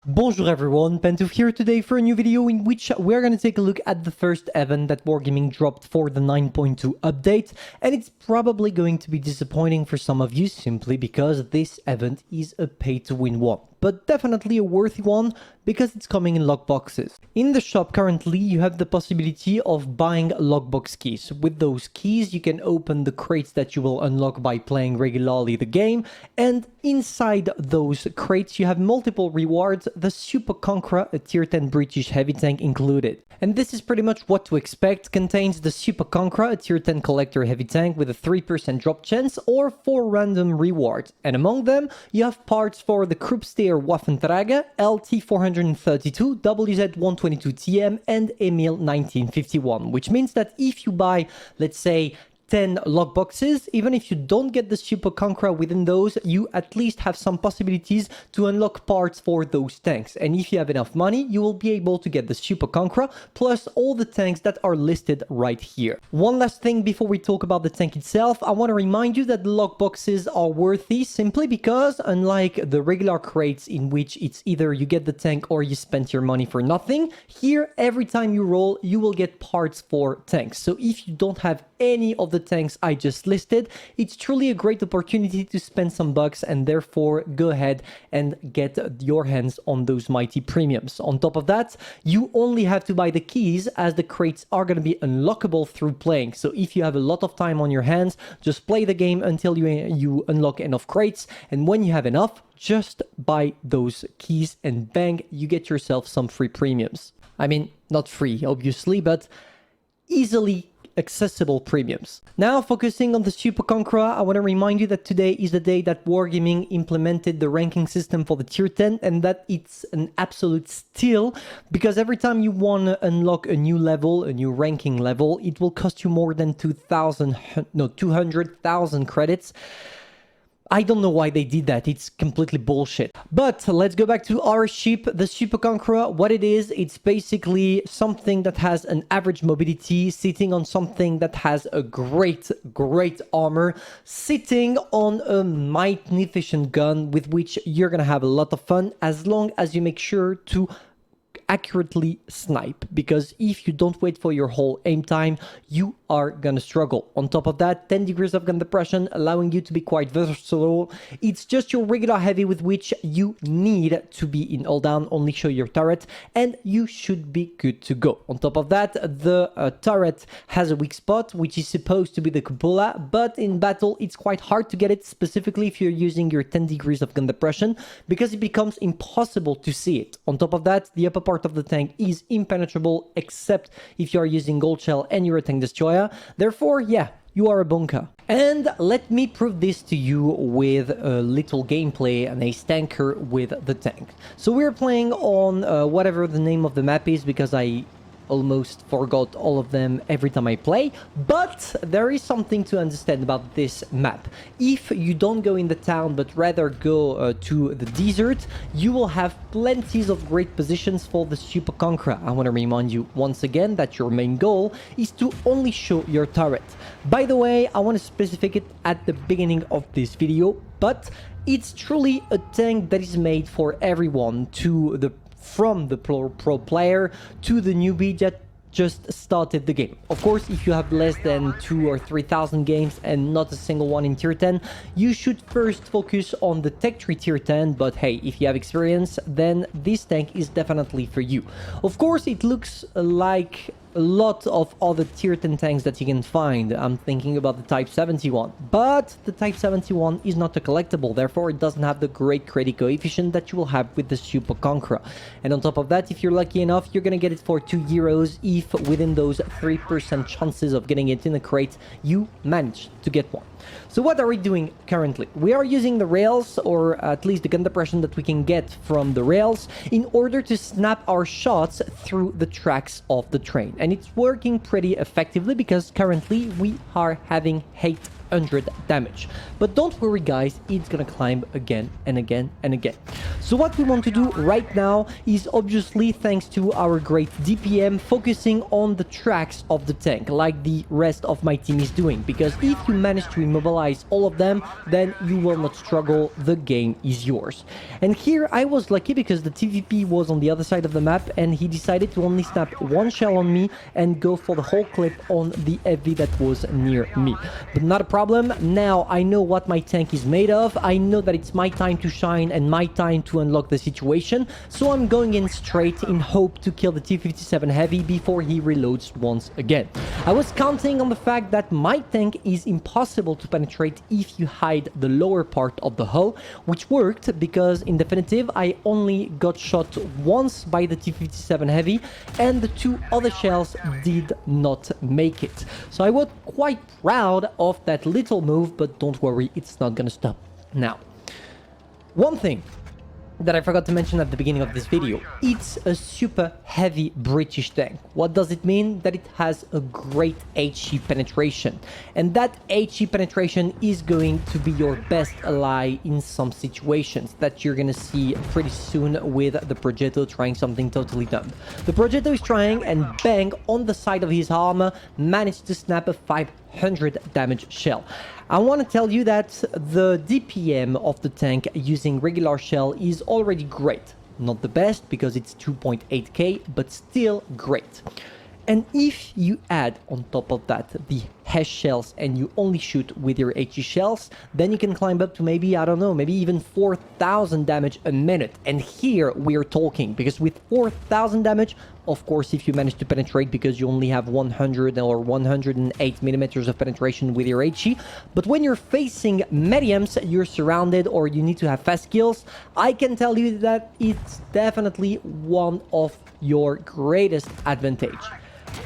Bonjour everyone, Pantoufleee here today for a new video in which we're going to take a look at the first event that Wargaming dropped for the 9.2 update, and it's probably going to be disappointing for some of you simply because this event is a pay-to-win one, but definitely a worthy one because it's coming in lockboxes. In the shop currently you have the possibility of buying lockbox keys. With those keys you can open the crates that you will unlock by playing regularly the game, and inside those crates you have multiple rewards, the Super Conqueror, a tier 10 British heavy tank included. And this is pretty much what to expect. Contains the Super Conqueror, a tier 10 collector heavy tank with a 3% drop chance or 4 random rewards. And among them you have parts for the Kruppsteer Waffenträger, LT432, WZ122TM and Emil 1951, which means that if you buy, let's say, 10 lockboxes, even if you don't get the Super Conqueror within those, you at least have some possibilities to unlock parts for those tanks. And if you have enough money, you will be able to get the Super Conqueror plus all the tanks that are listed right here. One last thing before we talk about the tank itself, I want to remind you that the lockboxes are worthy simply because, unlike the regular crates in which it's either you get the tank or you spend your money for nothing, here every time you roll you will get parts for tanks. So if you don't have any of the tanks I just listed, it's truly a great opportunity to spend some bucks and therefore go ahead and get your hands on those mighty premiums. On top of that, you only have to buy the keys as the crates are going to be unlockable through playing. So if you have a lot of time on your hands, just play the game until you unlock enough crates, and when you have enough, just buy those keys and bang, you get yourself some free premiums. I mean, not free obviously, but easily accessible premiums. Now, focusing on the Super Conqueror, I want to remind you that today is the day that Wargaming implemented the ranking system for the tier 10, and that it's an absolute steal because every time you want to unlock a new level, a new ranking level, it will cost you more than 200,000 credits. I don't know why they did that, it's completely bullshit. But let's go back to our ship, the Super Conqueror. What it is, it's basically something that has an average mobility, sitting on something that has a great armor, sitting on a magnificent gun with which you're gonna have a lot of fun as long as you make sure to accurately snipe, because if you don't wait for your whole aim time, you are gonna struggle. On top of that, 10 degrees of gun depression, allowing you to be quite versatile. It's just your regular heavy with which you need to be in all down, only show your turret, and you should be good to go. On top of that, the turret has a weak spot, which is supposed to be the cupola, but in battle it's quite hard to get it, specifically if you're using your 10 degrees of gun depression, because it becomes impossible to see it. On top of that, the upper part of the tank is impenetrable except if you are using gold shell and you're a tank destroyer. Therefore, yeah, you are a bunker. And let me prove this to you with a little gameplay and a stanker with the tank. So we're playing on whatever the name of the map is, because I almost forgot all of them every time I play, but there is something to understand about this map. If you don't go in the town but rather go to the desert, you will have plenty of great positions for the Super Conqueror. I want to remind you once again that your main goal is to only show your turret. By the way, I want to specify it at the beginning of this video, but it's truly a tank that is made for everyone, from the pro player to the newbie that just started the game. Of course, if you have less than 2,000 or 3,000 games and not a single one in tier 10, you should first focus on the Tech Tree tier 10, but hey, if you have experience, then this tank is definitely for you. Of course, it looks like a lot of other tier 10 tanks that you can find. I'm thinking about the Type 71, but the Type 71 is not a collectible, therefore it doesn't have the great credit coefficient that you will have with the Super Conqueror. And on top of that, if you're lucky enough, you're gonna get it for 2 euros if within those 3% chances of getting it in a crate, you manage to get one. So what are we doing currently? We are using the rails, or at least the gun depression that we can get from the rails, in order to snap our shots through the tracks of the train. And it's working pretty effectively because currently we are having 8 500 damage. But don't worry guys, it's gonna climb again and again and again. So what we want to do right now is obviously, thanks to our great DPM, focusing on the tracks of the tank like the rest of my team is doing, because if you manage to immobilize all of them, then you will not struggle, the game is yours. And here I was lucky because the TVP was on the other side of the map and he decided to only snap one shell on me and go for the whole clip on the heavy that was near me. But not a problem, now I know what my tank is made of, I know that it's my time to shine and my time to unlock the situation, so I'm going in straight in hope to kill the T57 heavy before he reloads once again. I was counting on the fact that my tank is impossible to penetrate if you hide the lower part of the hull, which worked because in definitive I only got shot once by the T57 heavy and the two other shells did not make it. So I was quite proud of that little move, but don't worry, it's not gonna stop. Now, one thing that I forgot to mention at the beginning of this video, it's a super heavy British tank. What does it mean? That it has a great HE penetration, and that HE penetration is going to be your best ally in some situations that you're gonna see pretty soon with the Progetto trying something totally dumb. The Progetto is trying, and bang, on the side of his armor managed to snap a 500 damage shell. I want to tell you that the DPM of the tank using regular shell is already great. Not the best because it's 2.8k, but still great. And if you add on top of that the HESH shells and you only shoot with your HE shells, then you can climb up to maybe, I don't know, maybe even 4,000 damage a minute. And here we're talking, because with 4,000 damage, of course, if you manage to penetrate, because you only have 100 or 108 millimeters of penetration with your HE, but when you're facing mediums, you're surrounded or you need to have fast kills, I can tell you that it's definitely one of your greatest advantage.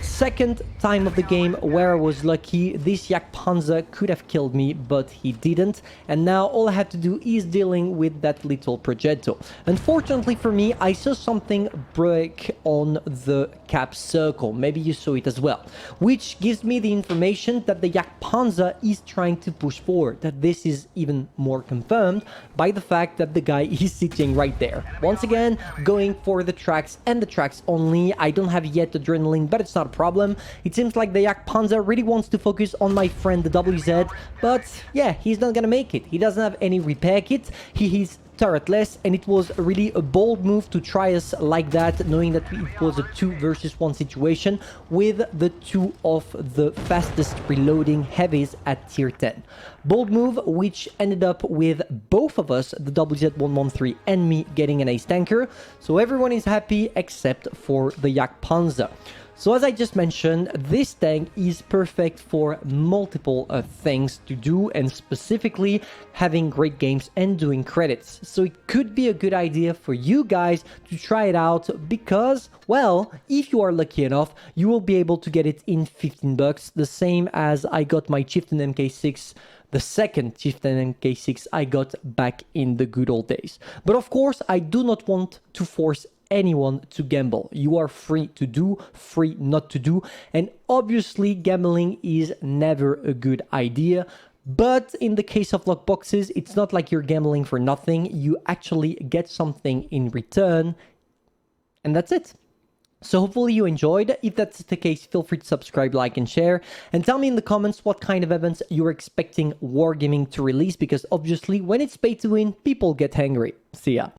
Second time of the game where I was lucky, this Yak Panzer could have killed me, but he didn't, and now all I have to do is dealing with that little Progetto. Unfortunately for me, I saw something break on the cap circle, maybe you saw it as well, which gives me the information that the Yak Panzer is trying to push forward. That this is even more confirmed by the fact that the guy is sitting right there. Once again, going for the tracks and the tracks only. I don't have yet adrenaline, but it's not a problem. It seems like the Yak Panzer really wants to focus on my friend the WZ, but yeah, he's not gonna make it. He doesn't have any repair kit, he is turretless, and it was really a bold move to try us like that, knowing that it was a 2 versus 1 situation with the two of the fastest reloading heavies at tier 10. Bold move, which ended up with both of us, the WZ113 and me, getting an ace tanker, so everyone is happy except for the Yak Panzer. So as I just mentioned, this tank is perfect for multiple things to do, and specifically having great games and doing credits. So it could be a good idea for you guys to try it out because, well, if you are lucky enough, you will be able to get it in 15 bucks, the same as I got my Chieftain MK6, the second Chieftain MK6 I got back in the good old days. But of course, I do not want to force anyone to gamble. You are free to do, free not to do, and obviously gambling is never a good idea. But in the case of lock boxes, it's not like you're gambling for nothing. You actually get something in return, and that's it. So hopefully you enjoyed. If that's the case, feel free to subscribe, like, and share. And tell me in the comments what kind of events you're expecting Wargaming to release, because obviously when it's pay to win, people get hangry. See ya.